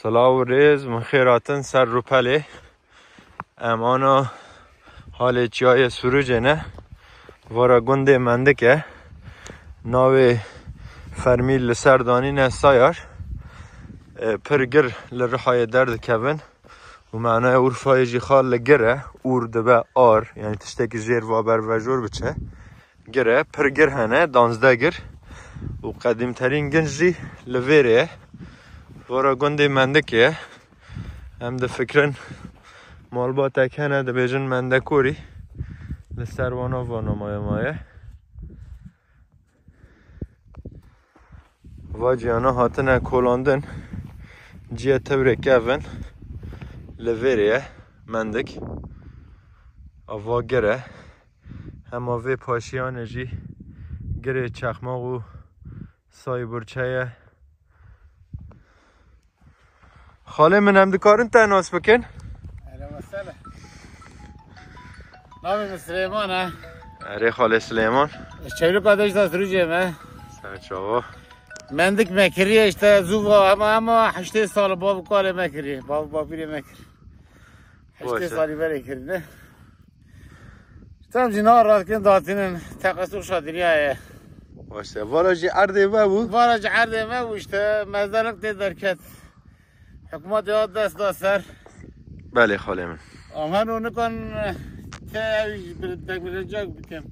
سلام و ریز من خیراتن سر رو پله امانا حال چیای سروج نه وارا گنده منده که ناو فرمیل لسردانی نه سایار پرگر لرحای درد کبن و معنای اورفای جی خال لگره اور دبه آر یعنی تشتکی جیر وابر و جور بچه گره پرگر هنه دانزده گر و قدیم ترین گنجی لویره وارا گنده منده که هم ده فکرن مال با تکنه ده بیجن منده کوری لسر وانا مایه واجیانا هاتنه کولاندن جیه تبره کفن لویره مندک آوا گره همه وی پاشیانه جی گره چخماق و سای برچه خاله من هم دکارن تناس بکن اهلا وسهلا نامم سلیمانه اره خاله سلیمان چهلو کادش دست رو جمعه سرچاوا مندک مکریه اشته زوبا اما 8 سال باب کار مکریه بابیره مکری 8 سالی بره کرده تم جنار راد کن داتینن تقصو شادریه باشه واراجی عرضه بود واراج عرضه ما وشته مزدلق تی درکت حکومت یاد دست دستر بله خاله من آمنو نکن تاویج بردک جاگ بکن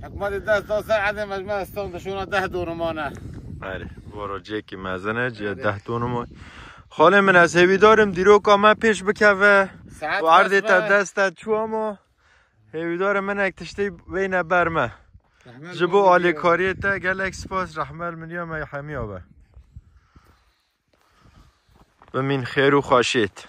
حکومت دست دستر عدم مجمع استان دشونا 10 دورمانه بله واراجی که مزنه جیه 10 دونم خاله من از هیوی دارم دیرو که من پیش بکوه و عرضه تا دستت چوامو هیوی دارم من اکتشتی بین برمه جبو آلی کاری تا گلک سپاس رحمل منیا ما حمی آبه و من خیر و خوشید